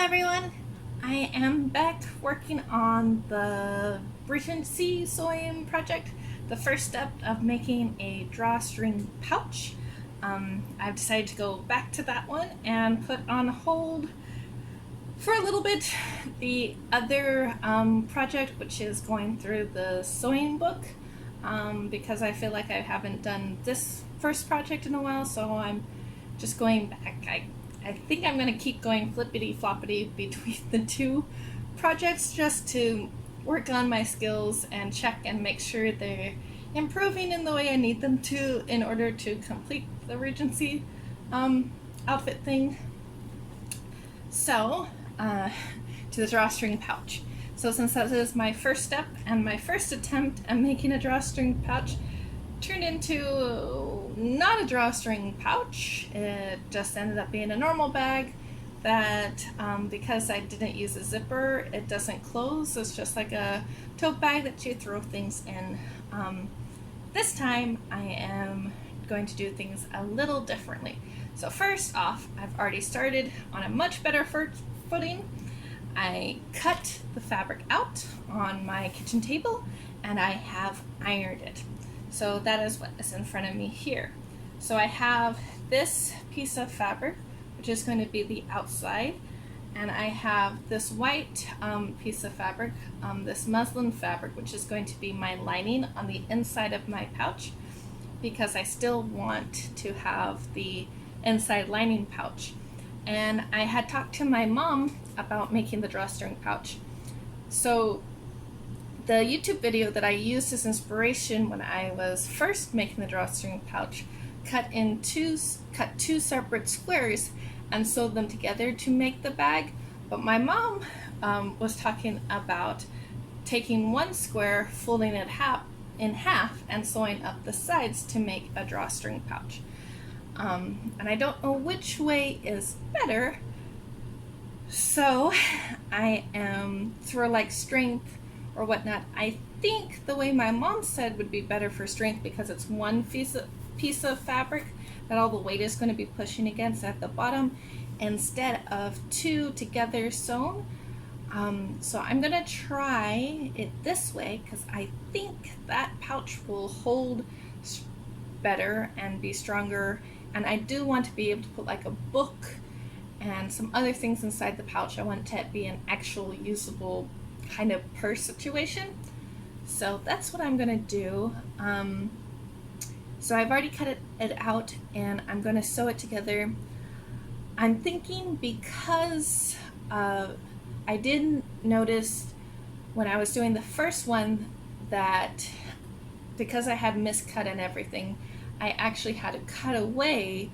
everyone! I am back working on the regency sewing project, the first step of making a drawstring pouch. I've decided to go back to that one and put on hold for a little bit the other project, which is going through the sewing book, because I feel like I haven't done this first project in a while, so I'm just going back. I think I'm going to keep going flippity-floppity between the two projects just to work on my skills and check and make sure they're improving in the way I need them to in order to complete the Regency outfit thing. So, to the drawstring pouch. So since that is my first step and my first attempt at making a drawstring pouch, turned into not a drawstring pouch. It just ended up being a normal bag that, because I didn't use a zipper, it doesn't close. It's just like a tote bag that you throw things in. This time I am going to do things a little differently. So first off, I've already started on a much better footing. I cut the fabric out on my kitchen table and I have ironed it. So that is what is in front of me here. So I have this piece of fabric, which is going to be the outside, and I have this white piece of fabric, this muslin fabric, which is going to be my lining on the inside of my pouch, because I still want to have the inside lining pouch. And I had talked to my mom about making the drawstring pouch. So the YouTube video that I used as inspiration when I was first making the drawstring pouch cut two separate squares and sewed them together to make the bag. But my mom was talking about taking one square, folding it in half, and sewing up the sides to make a drawstring pouch. And I don't know which way is better, so I am through like strength or whatnot. I think the way my mom said would be better for strength because it's one piece of fabric that all the weight is going to be pushing against at the bottom instead of two together sewn. So I'm going to try it this way because I think that pouch will hold better and be stronger, and I do want to be able to put like a book and some other things inside the pouch. I want it to be an actual usable kind of purse situation. So that's what I'm gonna do. So I've already cut it out and I'm gonna sew it together. I'm thinking because I didn't notice when I was doing the first one that because I had miscut and everything, I actually had to cut away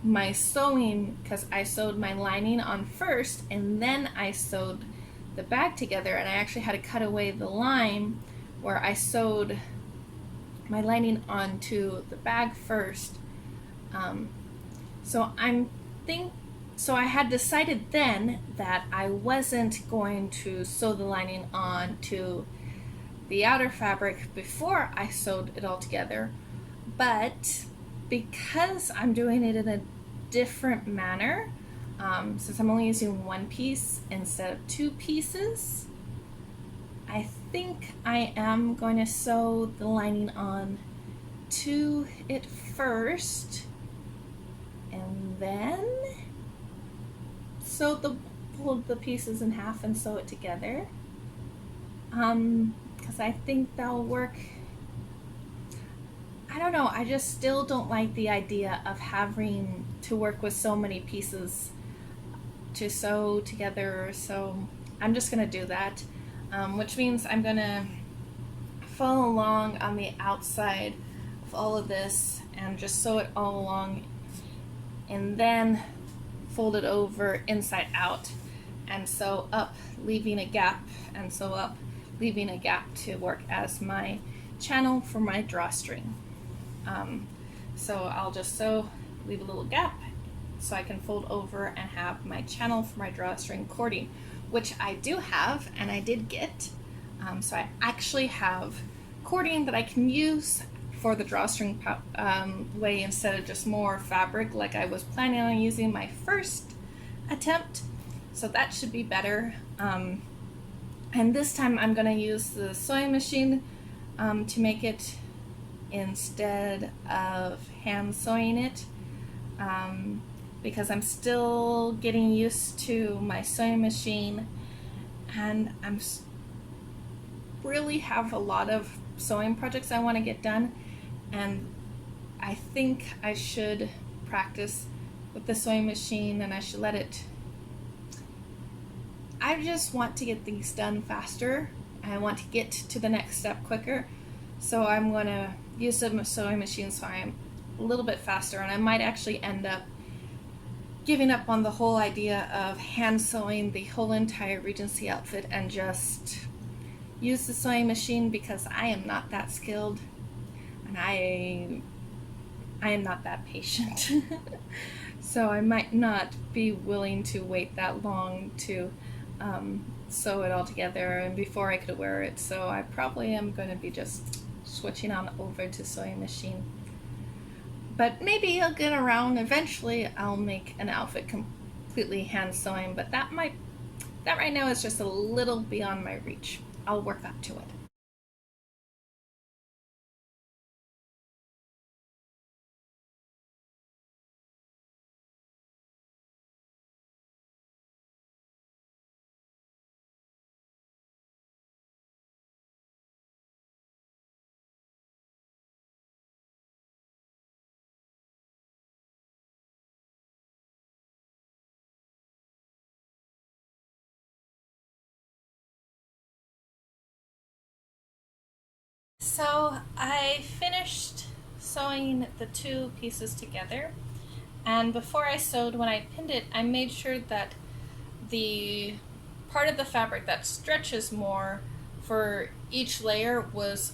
my sewing because I sewed my lining on first and then I sewed the bag together, and I actually had to cut away the line where I sewed my lining onto the bag first. So I had decided then that I wasn't going to sew the lining on to the outer fabric before I sewed it all together, but because I'm doing it in a different manner, since I'm only using one piece instead of two pieces, I think I am going to sew the lining on to it first and then fold the pieces in half and sew it together, because I think that'll work. I don't know, I just still don't like the idea of having to work with so many pieces to sew together, so I'm just gonna do that, which means I'm gonna follow along on the outside of all of this and just sew it all along and then fold it over inside out and sew up, leaving a gap, and sew up, leaving a gap to work as my channel for my drawstring. So I'll just sew, leave a little gap so I can fold over and have my channel for my drawstring cording, which I do have and I did get. So I actually have cording that I can use for the drawstring way instead of just more fabric like I was planning on using my first attempt. So that should be better. And this time I'm going to use the sewing machine to make it instead of hand sewing it, because I'm still getting used to my sewing machine, and I'm really have a lot of sewing projects I want to get done, and I think I should practice with the sewing machine, and I should let it. I just want to get things done faster. I want to get to the next step quicker. So I'm going to use the sewing machine so I'm a little bit faster, and I might actually end up giving up on the whole idea of hand sewing the whole entire Regency outfit and just use the sewing machine, because I am not that skilled and I am not that patient. So I might not be willing to wait that long to sew it all together and before I could wear it. So I probably am going to be just switching on over to sewing machine. But maybe I'll get around. Eventually I'll make an outfit completely hand sewing, but that right now is just a little beyond my reach. I'll work up to it. So I finished sewing the two pieces together, and before I sewed, when I pinned it, I made sure that the part of the fabric that stretches more for each layer was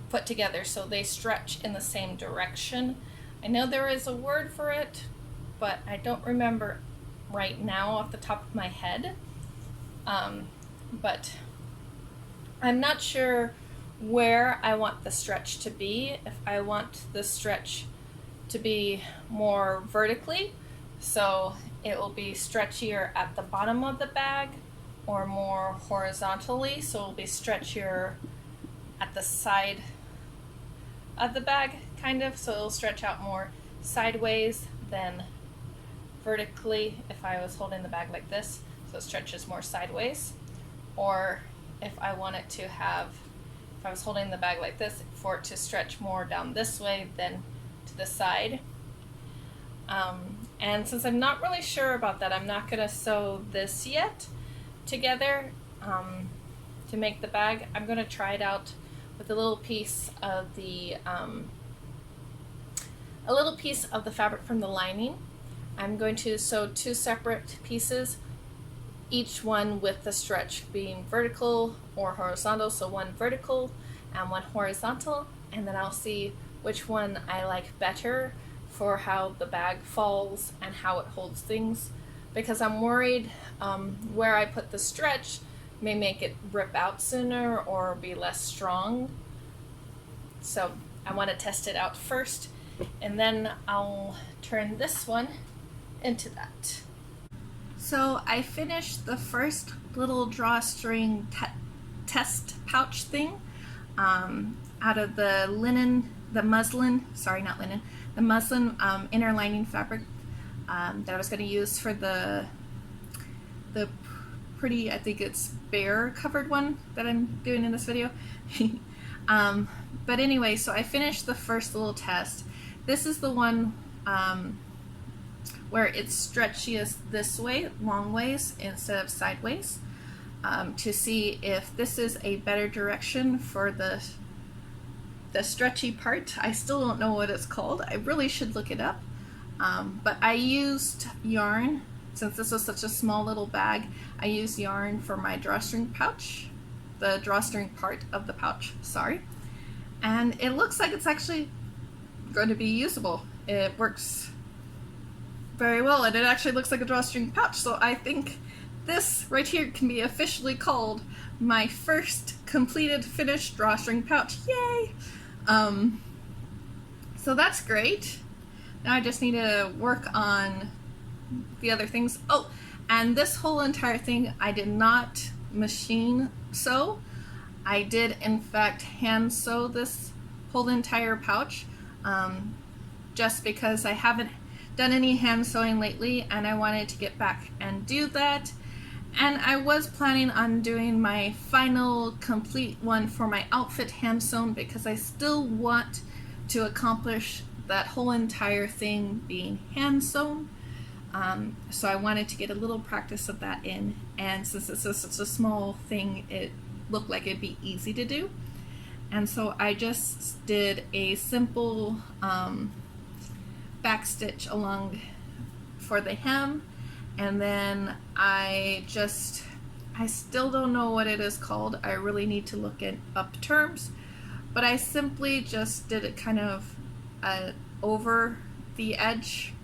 put together so they stretch in the same direction. I know there is a word for it, but I don't remember right now off the top of my head. But I'm not sure where I want the stretch to be. If I want the stretch to be more vertically, so it will be stretchier at the bottom of the bag, or more horizontally, so it'll be stretchier at the side of the bag, kind of, so it'll stretch out more sideways than vertically if I was holding the bag like this, so it stretches more sideways. Or if I want it to have, if I was holding the bag like this, for it to stretch more down this way than to the side. And since I'm not really sure about that, I'm not going to sew this yet together to make the bag. I'm going to try it out with a little piece of the fabric from the lining. I'm going to sew two separate pieces, each one with the stretch being vertical or horizontal, so one vertical and one horizontal, and then I'll see which one I like better for how the bag falls and how it holds things, because I'm worried where I put the stretch may make it rip out sooner or be less strong. So I want to test it out first, and then I'll turn this one into that. So I finished the first little drawstring test pouch thing out of the muslin inner lining fabric that I was going to use for the pretty, I think it's bear covered one that I'm doing in this video. But anyway, so I finished the first little test. This is the one where it's stretchiest this way, long ways instead of sideways, to see if this is a better direction for the stretchy part. I still don't know what it's called. I really should look it up. But I used yarn, since this was such a small little bag. I used yarn for my drawstring pouch, the drawstring part of the pouch, sorry. And it looks like it's actually going to be usable. It works very well, and it actually looks like a drawstring pouch, so I think this right here can be officially called my first completed finished drawstring pouch. Yay! So that's great. Now I just need to work on the other things. Oh, And this whole entire thing I did not machine sew. I did in fact hand sew this whole entire pouch, just because I haven't done any hand sewing lately and I wanted to get back and do that. And I was planning on doing my final complete one for my outfit hand sewn because I still want to accomplish that whole entire thing being hand sewn. So I wanted to get a little practice of that in, and since it's such a small thing, it looked like it'd be easy to do. And so I just did a simple back stitch along for the hem, and then I still don't know what it is called. I really need to look it up terms, but I simply just did it kind of over the edge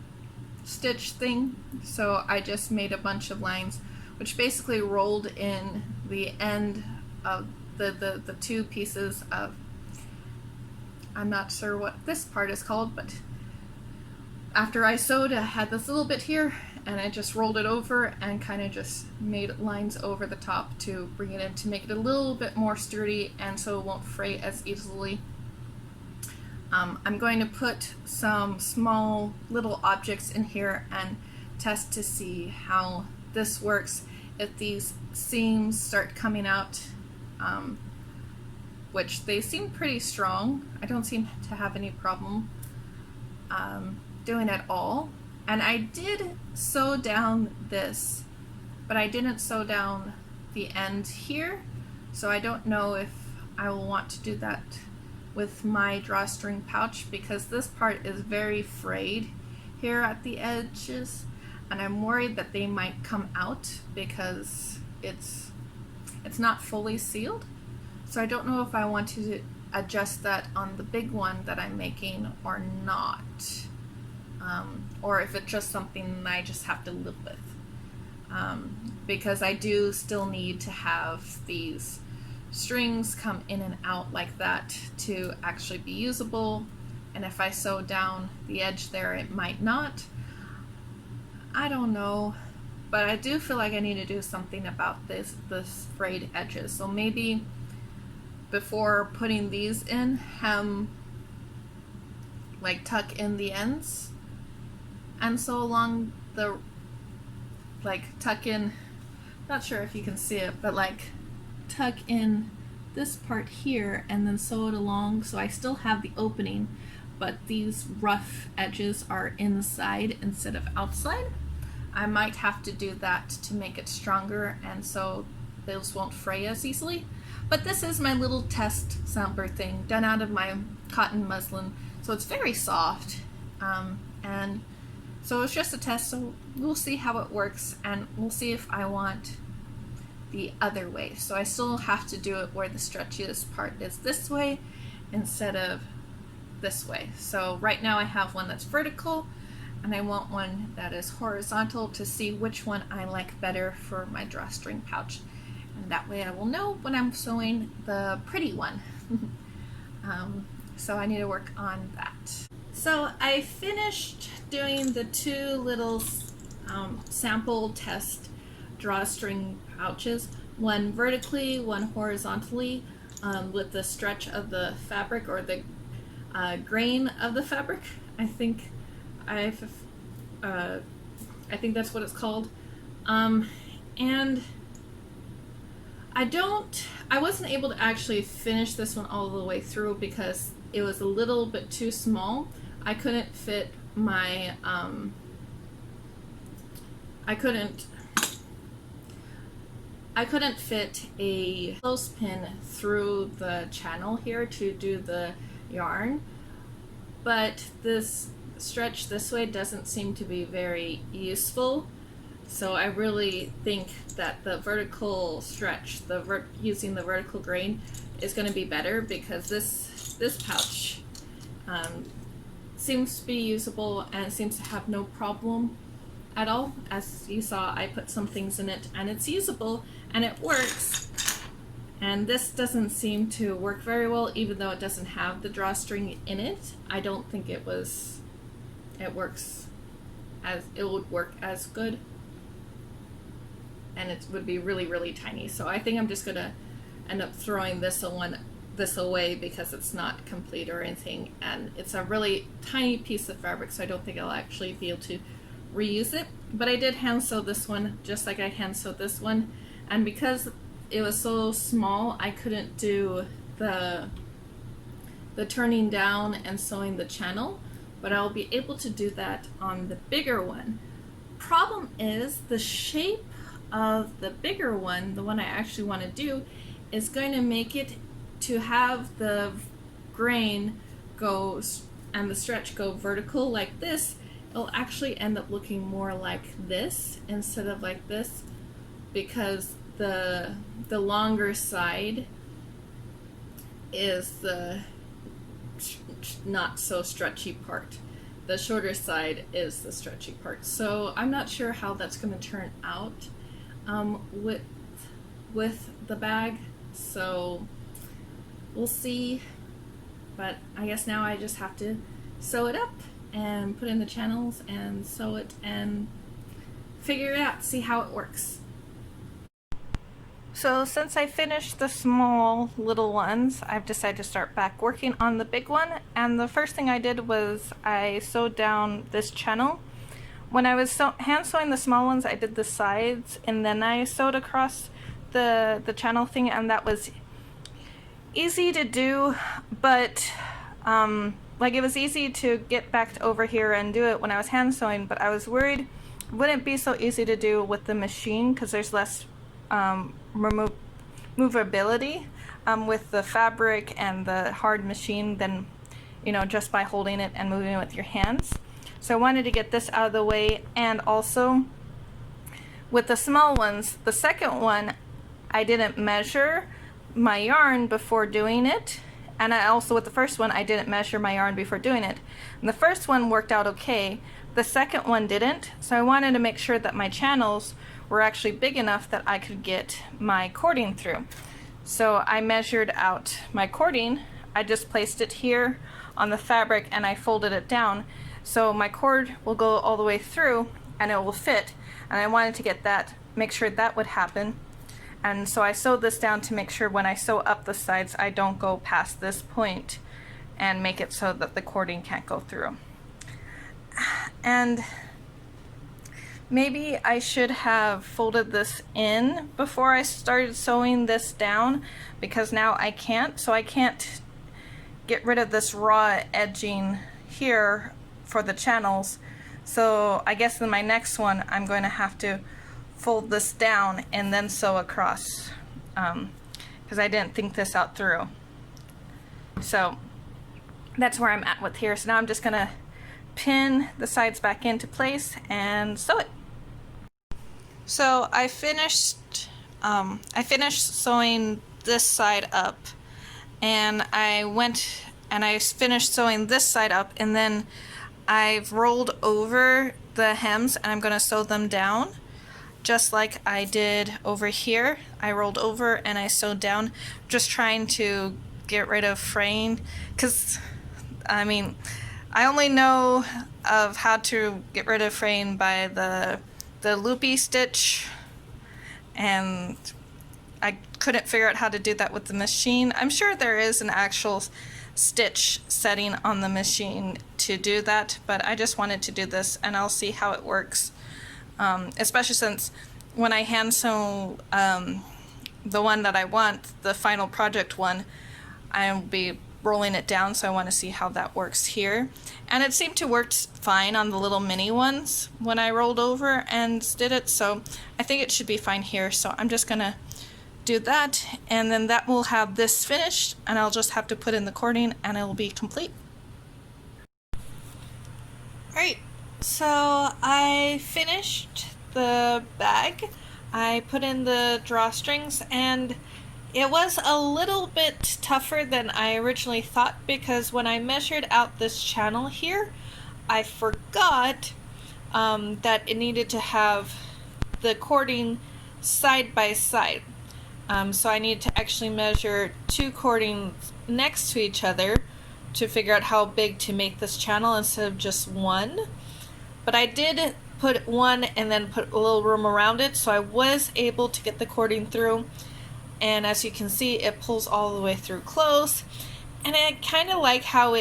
stitch thing. So I just made a bunch of lines which basically rolled in the end of the two pieces of, I'm not sure what this part is called, but after I sewed, I had this little bit here and I just rolled it over and kind of just made lines over the top to bring it in to make it a little bit more sturdy and so it won't fray as easily. I'm going to put some small little objects in here and test to see how this works if these seams start coming out, which they seem pretty strong. I don't seem to have any problem doing it all. And I did sew down this, but I didn't sew down the end here, so I don't know if I will want to do that with my drawstring pouch because this part is very frayed here at the edges and I'm worried that they might come out because it's not fully sealed. So I don't know if I want to adjust that on the big one that I'm making or not, or if it's just something I just have to live with, because I do still need to have these strings come in and out like that to actually be usable, and if I sew down the edge there it might not. I don't know, but I do feel like I need to do something about this frayed edges. So maybe before putting these in, like tuck in the ends and sew along the, like tuck in, not sure if you can see it, but like tuck in this part here and then sew it along so I still have the opening, but these rough edges are inside instead of outside. I might have to do that to make it stronger and so those won't fray as easily. But this is my little test sampler thing done out of my cotton muslin, so it's very soft, and so it's just a test, so we'll see how it works and we'll see if I want the other way. So I still have to do it where the stretchiest part is this way instead of this way. So right now I have one that's vertical and I want one that is horizontal to see which one I like better for my drawstring pouch, and that way I will know when I'm sewing the pretty one. So I need to work on that. So I finished doing the two little sample test drawstring pouches, one vertically, one horizontally, with the stretch of the fabric or the grain of the fabric. I think that's what it's called. And I wasn't able to actually finish this one all the way through because it was a little bit too small. I couldn't fit my, I couldn't fit a clothespin through the channel here to do the yarn, but this stretch this way doesn't seem to be very useful. So I really think that the vertical stretch, using the vertical grain, is going to be better because this pouch seems to be usable and seems to have no problem at all. As you saw, I put some things in it and it's usable and it works. And this doesn't seem to work very well, even though it doesn't have the drawstring in it. I don't think it would work as good. and it would be really, really tiny. So I think I'm just gonna end up throwing this away because it's not complete or anything, and it's a really tiny piece of fabric, so I don't think I'll actually be able to reuse it. But I did hand sew this one just like I hand sewed this one, and because it was so small I couldn't do the turning down and sewing the channel, but I'll be able to do that on the bigger one. Problem is the shape of the bigger one, the one I actually want to do, is going to make it to have the grain go and the stretch go vertical like this. It'll actually end up looking more like this instead of like this, because the longer side is the not so stretchy part. The shorter side is the stretchy part. So I'm not sure how that's going to turn out with the bag. So we'll see. But I guess now I just have to sew it up and put in the channels and sew it and figure it out, see how it works. So since I finished the small little ones, I've decided to start back working on the big one. And the first thing I did was I sewed down this channel. When I was hand sewing the small ones, I did the sides and then I sewed across the channel thing, and that was easy to do, but like it was easy to get back over here and do it when I was hand sewing, but I was worried it wouldn't be so easy to do with the machine because there's less movability with the fabric and the hard machine than, you know, just by holding it and moving it with your hands. So I wanted to get this out of the way. And also with the small ones, the second one, I didn't measure my yarn before doing it, and I also with the first one I didn't measure my yarn before doing it, and the first one worked out okay, the second one didn't. So I wanted to make sure that my channels were actually big enough that I could get my cording through. So I measured out my cording. I just placed it here on the fabric and I folded it down so my cord will go all the way through and it will fit, and I wanted to get that, make sure that would happen. And so I sewed this down to make sure when I sew up the sides I don't go past this point and make it so that the cording can't go through. And maybe I should have folded this in before I started sewing this down, because now I can't. So I can't get rid of this raw edging here for the channels. So I guess in my next one I'm going to have to fold this down and then sew across, because I didn't think this out through. So that's where I'm at with here. So now I'm just gonna pin the sides back into place and sew it. So I finished sewing this side up, and I went and I finished sewing this side up, and then I've rolled over the hems and I'm gonna sew them down just like I did over here. I rolled over and I sewed down, just trying to get rid of fraying, because I mean I only know of how to get rid of fraying by the loopy stitch, and I couldn't figure out how to do that with the machine. I'm sure there is an actual stitch setting on the machine to do that, but I just wanted to do this and I'll see how it works. Especially since when I hand sew the one that I want, the final project one, I'll be rolling it down, so I want to see how that works here. And it seemed to work fine on the little mini ones when I rolled over and did it, so I think it should be fine here. So I'm just gonna do that, and then that will have this finished, and I'll just have to put in the cording and it will be complete. Alright, so I finished the bag. I put in the drawstrings, and it was a little bit tougher than I originally thought, because when I measured out this channel here, I forgot that it needed to have the cording side by side. So I need to actually measure two cordings next to each other to figure out how big to make this channel instead of just one. But I did put one and then put a little room around it, so I was able to get the cording through. And as you can see, it pulls all the way through close. And I kind of like how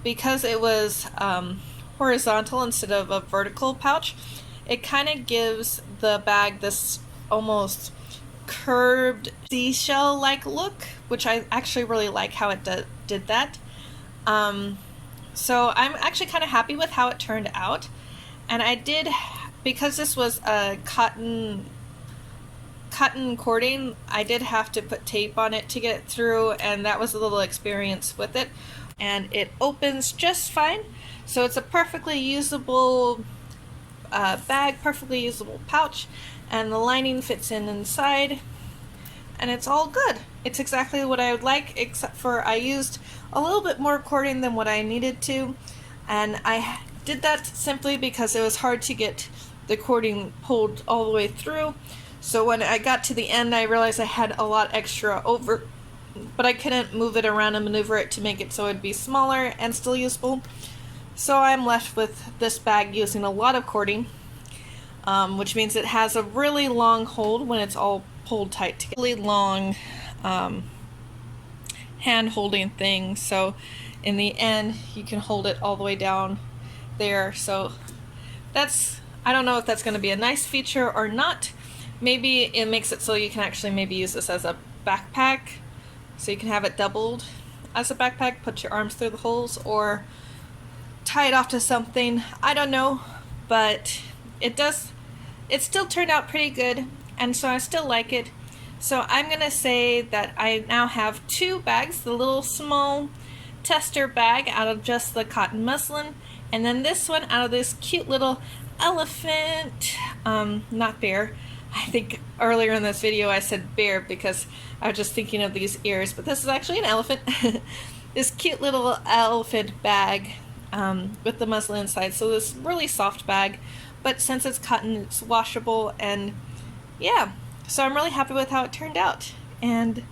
because it was horizontal instead of a vertical pouch, it kind of gives the bag this almost curved seashell-like look, which I actually really like how it did that. So I'm actually kind of happy with how it turned out. And I did, because this was a cotton cording, I did have to put tape on it to get it through, and that was a little experience with it. And it opens just fine, so it's a perfectly usable bag, perfectly usable pouch, and the lining fits inside, and it's all good. It's exactly what I would like, except for I used a little bit more cording than what I needed to, and I did that simply because it was hard to get the cording pulled all the way through. So when I got to the end, I realized I had a lot extra over, but I couldn't move it around and maneuver it to make it so it'd be smaller and still usable. So I'm left with this bag using a lot of cording, which means it has a really long hold when it's all pulled tight together. Really long hand holding thing, so in the end you can hold it all the way down there. So that's, I don't know if that's going to be a nice feature or not. Maybe it makes it so you can actually maybe use this as a backpack, so you can have it doubled as a backpack, put your arms through the holes, or tie it off to something. I don't know, but it still turned out pretty good, and so I still like it. So I'm gonna say that I now have two bags, the little small tester bag out of just the cotton muslin, and then this one out of this cute little elephant, not bear. I think earlier in this video I said bear because I was just thinking of these ears, but this is actually an elephant. This cute little elephant bag with the muslin inside. So this really soft bag, but since it's cotton, it's washable, and yeah. So I'm really happy with how it turned out. And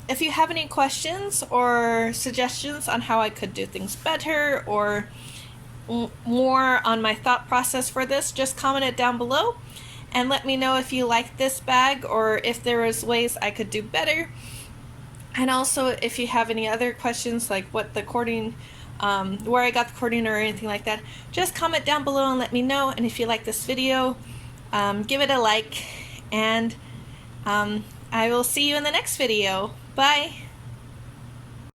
if you have any questions or suggestions on how I could do things better, or more on my thought process for this, just comment it down below. And let me know if you like this bag or if there is ways I could do better. And also if you have any other questions, like what the cording, where I got the cording or anything like that, just comment down below and let me know. And if you like this video, give it a like, and I will see you in the next video. Bye!